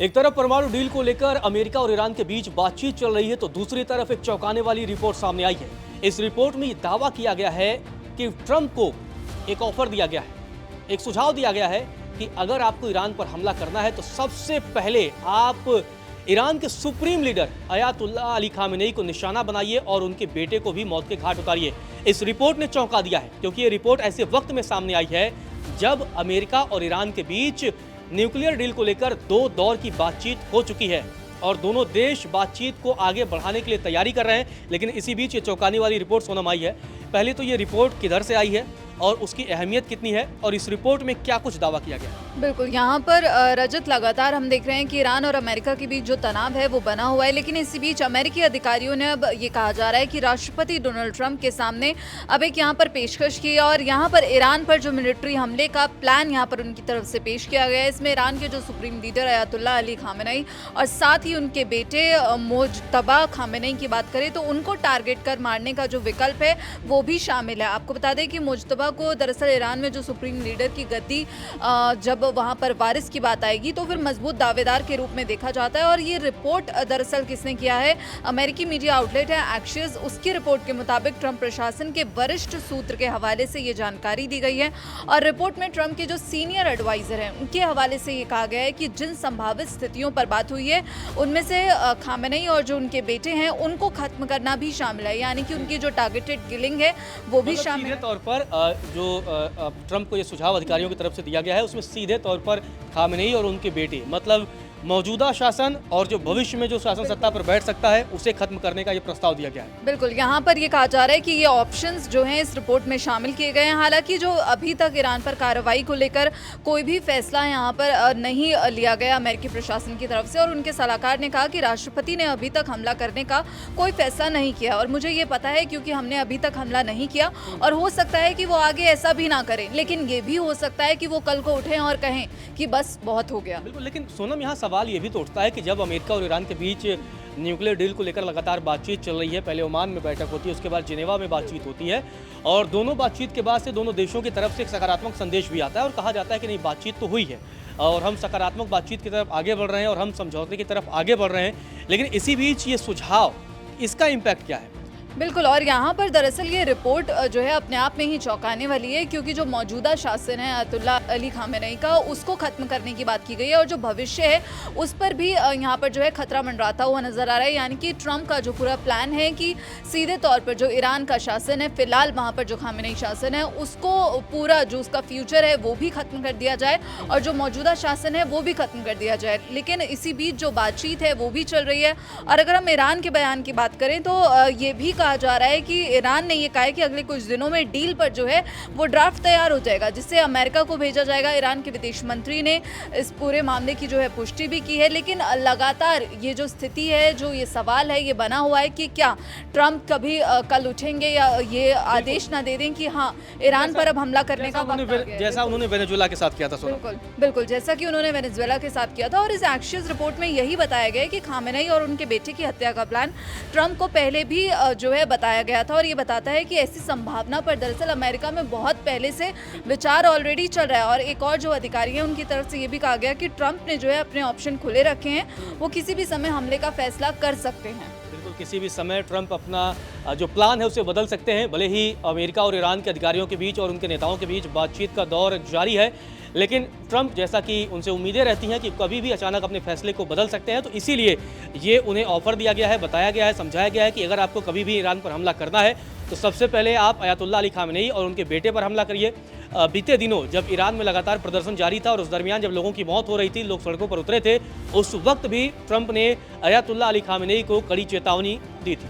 एक तरफ परमाणु डील को लेकर अमेरिका और ईरान के बीच बातचीत चल रही है तो दूसरी तरफ एक चौंकाने वाली रिपोर्ट सामने आई है। इस रिपोर्ट में दावा किया गया है कि ट्रंप को एक ऑफर दिया गया है, एक सुझाव दिया गया है कि अगर आपको ईरान पर हमला करना है तो सबसे पहले आप ईरान के supreme leader Ayatollah Ali Khamenei को निशाना बनाइए और उनके बेटे को भी मौत के घाट उतारिए। इस रिपोर्ट ने चौंका दिया है क्योंकि ये रिपोर्ट ऐसे वक्त में सामने आई है जब अमेरिका और ईरान के बीच न्यूक्लियर डील को लेकर दो दौर की बातचीत हो चुकी है और दोनों देश बातचीत को आगे बढ़ाने के लिए तैयारी कर रहे हैं। लेकिन इसी बीच ये चौंकाने वाली रिपोर्ट सोनम आई है। पहले तो ये रिपोर्ट किधर से आई है और उसकी अहमियत कितनी है और इस रिपोर्ट में क्या कुछ दावा किया गया है? बिल्कुल, यहाँ पर रजत लगातार हम देख रहे हैं कि ईरान और अमेरिका के बीच जो तनाव है वो बना हुआ है। लेकिन इसी बीच अमेरिकी अधिकारियों ने अब ये कहा जा रहा है कि राष्ट्रपति डोनाल्ड ट्रंप के सामने अब एक यहाँ पर पेशकश की और यहाँ पर ईरान पर जो मिलिट्री हमले का प्लान यहाँ पर उनकी तरफ से पेश किया गया है। इसमें ईरान के जो supreme leader Ayatollah Ali Khamenei और साथ ही उनके बेटे मुज्तबा खामेनेई की बात करें तो उनको टारगेट कर मारने का जो विकल्प है वो भी शामिल है। आपको बता दें कि मुज्तबा को दरअसल ईरान में जो सुप्रीम लीडर की गद्दी जब वहां पर वारिस की बात आएगी तो फिर मजबूत दावेदार के रूप में देखा जाता है। और ये रिपोर्ट दरअसल किसने किया है? अमेरिकी मीडिया आउटलेट है एक्सिस, उसकी रिपोर्ट के मुताबिक ट्रंप प्रशासन के वरिष्ठ सूत्र के हवाले से ये जानकारी दी गई है। और रिपोर्ट में ट्रंप के जो सीनियर एडवाइजर हैं उनके हवाले से ये कहा गया है कि जिन संभावित स्थितियों पर बात हुई है उनमें से खामेनेई और जो उनके बेटे हैं उनको खत्म करना भी शामिल है, यानी कि उनकी जो टारगेटेड किलिंग है वो भी शामिल है। तौर पर जो ट्रंप को ये सुझाव अधिकारियों की तरफ से दिया गया है उसमें सीधे तौर पर खामेनेई और उनके बेटे मतलब मौजूदा शासन और जो भविष्य में जो शासन सत्ता पर बैठ सकता है उसे खत्म करने का ये प्रस्ताव दिया गया है। बिल्कुल, यहाँ पर ये कहा जा रहा है कि ये ऑप्शंस जो हैं इस रिपोर्ट में शामिल किए गए हैं। हालांकि जो अभी तक ईरान पर कार्रवाई को लेकर कोई भी फैसला यहाँ पर नहीं लिया गया अमेरिकी प्रशासन की तरफ से और उनके सलाहकार ने कहा कि राष्ट्रपति ने अभी तक हमला करने का कोई फैसला नहीं किया और मुझे ये पता है क्योंकि हमने अभी तक हमला नहीं किया और हो सकता है कि वो आगे ऐसा भी ना करें, लेकिन ये भी हो सकता है कि वो कल को उठें और कहें कि बस बहुत हो गया। बिल्कुल, लेकिन सोनम यहाँ सवाल ये भी तो उठता है कि जब अमेरिका और ईरान के बीच न्यूक्लियर डील को लेकर लगातार बातचीत चल रही है, पहले ओमान में बैठक होती है, उसके बाद जिनेवा में बातचीत होती है और दोनों बातचीत के बाद से दोनों देशों की तरफ से एक सकारात्मक संदेश भी आता है और कहा जाता है कि नहीं बातचीत तो हुई है और हम सकारात्मक बातचीत की तरफ आगे बढ़ रहे हैं और हम समझौते की तरफ आगे बढ़ रहे हैं। लेकिन इसी बीच ये सुझाव, इसका इम्पैक्ट क्या है? बिल्कुल, और यहाँ पर दरअसल ये रिपोर्ट जो है अपने आप में ही चौंकाने वाली है क्योंकि जो मौजूदा शासन है अयातुल्लाह अली खामेनेई का उसको खत्म करने की बात की गई है और जो भविष्य है उस पर भी यहाँ पर जो है खतरा मंडराता हुआ नजर आ रहा है। यानी कि ट्रंप का जो पूरा प्लान है कि सीधे तौर पर जो ईरान का शासन है, फिलहाल वहाँ पर जो खामेनेई शासन है उसको पूरा जो उसका फ्यूचर है वो भी खत्म कर दिया जाए और जो मौजूदा शासन है वो भी खत्म कर दिया जाए। लेकिन इसी बीच जो बातचीत है वो भी चल रही है और अगर हम ईरान के बयान की बात करें तो ये भी कहा जा रहा है कि ईरान ने ये कहा है कि अगले कुछ दिनों में डील पर जो है वो ड्राफ्ट तैयार हो जाएगा जिससे अमेरिका को भेजा जाएगा। ईरान के विदेश मंत्री ने इस पूरे मामले की जो है पुष्टि भी की है। लेकिन लगातार ये जो स्थिति है, जो ये सवाल है ये बना हुआ है कि क्या ट्रंप कभी कल उठेंगे या ये आदेश ना दे दें कि हाँ ईरान पर अब हमला करने का वक्त आ गया है। जैसा उन्होंने वेनेजुएला के साथ किया था। बिल्कुल बिल्कुल, जैसा कि उन्होंने वेनेजुएला के साथ किया था और इस एक्सिस रिपोर्ट में यही बताया गया कि खामेनेई और उनके बेटे की हत्या का प्लान ट्रंप को पहले भी जो है बताया गया था और ये बताता है कि ऐसी संभावना पर दरअसल अमेरिका में बहुत पहले से विचार ऑलरेडी चल रहा है। और एक और जो अधिकारी हैं उनकी तरफ से ये भी कहा गया कि ट्रंप ने जो है अपने ऑप्शन खुले रखे हैं, वो किसी भी समय हमले का फैसला कर सकते हैं। बिल्कुल, किसी भी समय ट्रंप अपना जो प्लान है उसे बदल सकते हैं। भले ही अमेरिका और ईरान के अधिकारियों के बीच और उनके नेताओं के बीच बातचीत का दौर जारी है, लेकिन ट्रंप जैसा कि उनसे उम्मीदें रहती हैं कि कभी भी अचानक अपने फैसले को बदल सकते हैं, तो इसीलिए ये उन्हें ऑफर दिया गया है, बताया गया है, समझाया गया है कि अगर आपको कभी भी ईरान पर हमला करना है तो सबसे पहले आप अयातुल्लाह अली खामेनेई और उनके बेटे पर हमला करिए। बीते दिनों जब ईरान में लगातार प्रदर्शन जारी था और उस दरमियान जब लोगों की मौत हो रही थी, लोग सड़कों पर उतरे थे, उस वक्त भी ट्रंप ने अयातुल्लाह अली खामेनेई को कड़ी चेतावनी दी थी।